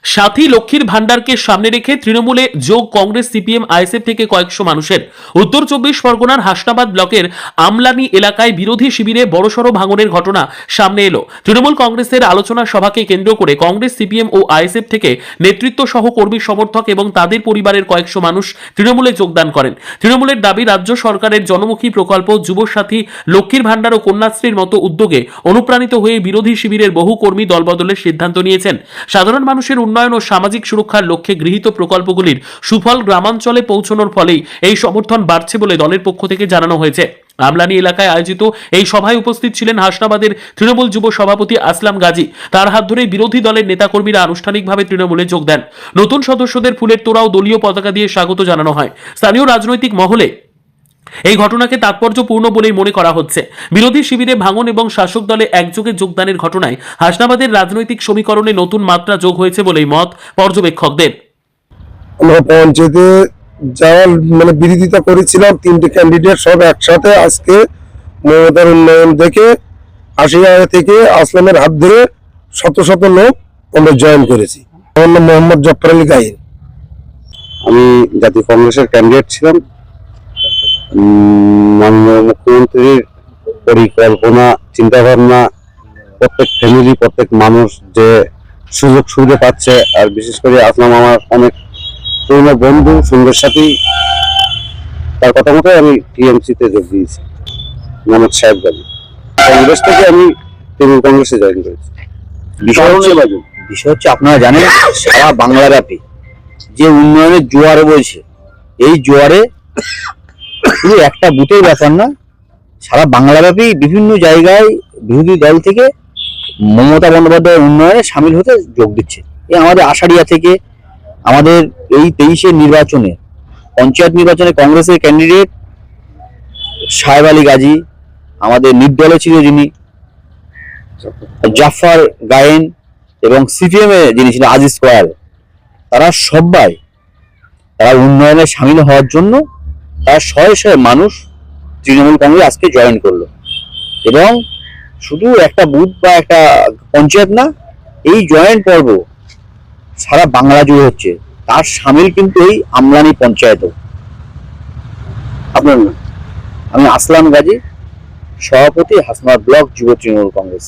সাথী লক্ষ্মীর ভান্ডারকে সামনে রেখে তৃণমূলে যোগ কংগ্রেস, সিপিএম, আইএসএফ থেকে কয়েকশো মানুষের। উত্তর 24 পরগনার হাসনাবাদ ব্লকের আমলানি এলাকায় বিরোধী শিবিরে বড়সড় ভাঙনের ঘটনা সামনে এলো। তৃণমূল কংগ্রেসের আলোচনা সভাকে কেন্দ্র করে কংগ্রেস, সিপিএম ও আইএসএফ থেকে নেতৃত্ব সহ কর্মী সমর্থক এবং তাদের পরিবারের কয়েকশো মানুষ তৃণমূলে যোগদান করেন। তৃণমূলের দাবি, রাজ্য সরকারের জনমুখী প্রকল্প যুবসাথী, লক্ষ্মীর ভান্ডার ও কন্যাশ্রীর মতো উদ্যোগে অনুপ্রাণিত হয়ে বিরোধী শিবিরের বহু কর্মী দলবদলের সিদ্ধান্ত নিয়েছেন। সাধারণ মানুষের উন্নয়ন ও সামাজিক সুরক্ষার লক্ষ্যে গৃহীত প্রকল্পগুলির সুফল গ্রামাঞ্চলে পৌঁছানোর ফলেই এই সমর্থন বাড়ছে বলে দলের পক্ষ থেকে জানানো হয়েছে। আমলানি এলাকায় আয়োজিত এই সভায় উপস্থিত ছিলেন হাসনাবাদের তৃণমূল যুব সভাপতি আসলাম গাজী। তার হাত ধরে বিরোধী দলের নেতাকর্মীরা আনুষ্ঠানিকভাবে তৃণমূলে যোগ দেন। নতুন সদস্যদের ফুলের তোড়া ও দলীয় পতাকা দিয়ে স্বাগত জানানো হয়। স্থানীয় রাজনৈতিক মহলে এই ঘটনাকে তাৎপর্যপূর্ণ বলেই মনে করা হচ্ছে। বিরোধী শিবিরে ভাঙন এবং শাসক দলে একযোগে যোগদানের ঘটনায় হাসনাবাদের রাজনৈতিক সমীকরণে নতুন মাত্রা যোগ হয়েছে বলেই মত পর্যবেক্ষকদের। আমরা পঞ্চায়েতে যাওয়ার বিরোধিতা করেছিলাম, তিনটে ক্যান্ডিডেট সব একসাথে আজকে মমতার উন্নয়ন দেখে আশিয়া থেকে আসলামের হাত ধরে শত শত লোক আমরা জয়েন করেছি। আমার নাম মোহাম্মদ জফর আলী গাহির। আমি জাতীয় কংগ্রেসের ক্যান্ডিডেট ছিলাম। মাননীয় মুখ্যমন্ত্রীর পরিকল্পনা, চিন্তাভাবনা, প্রত্যেক ফ্যামিলি, প্রত্যেক মানুষ যে সুযোগ সুবিধা পাচ্ছে, আর বিশেষ করে আসলাম আমার অনেক পুরনো বন্ধু, সঙ্গের সাথী, তার কথা মতো আমি টিএমসিতে যোগ দিয়েছি। মোহাম্মদ সাহেব গাজী। কংগ্রেস থেকে আমি তৃণমূল কংগ্রেসে জয়েন করেছি। বিষয় হচ্ছে আপনারা জানেন, সারা বাংলাব্যাপী যে উন্নয়নের জোয়ার বইছে, এই জোয়ারে শুধু একটা বুথের ব্যাপার না, সারা বাংলাব্যাপী বিভিন্ন জায়গায় বিরোধী দল থেকে মমতা বন্দ্যোপাধ্যায়ের উন্নয়নে সামিল হতে যোগ দিচ্ছে। এই আমাদের আষাঢ়িয়া থেকে আমাদের এই 23-এর নির্বাচনে, পঞ্চায়েত নির্বাচনে কংগ্রেসের ক্যান্ডিডেট সাহেব আলী গাজী, আমাদের নির্দলে ছিল যিনি জাফর গায়েন, এবং সিপিএম এ যিনি ছিলেন আজিজ কোয়াল, তারা উন্নয়নে সামিল হওয়ার জন্য তারা শয়ে শয়ে মানুষ তৃণমূল কংগ্রেস আজকে জয়েন করলো। এবং শুধু একটা বুথ বা একটা পঞ্চায়েত না, এই জয়েন্ট পর্ব সারা বাংলা জুড়ে হচ্ছে। তার সামিল কিন্তু এই আমলানি পঞ্চায়েতও। আপনার নাম? আমি আসলাম গাজী, সভাপতি, হাসনাবাদ ব্লক যুব তৃণমূল কংগ্রেস।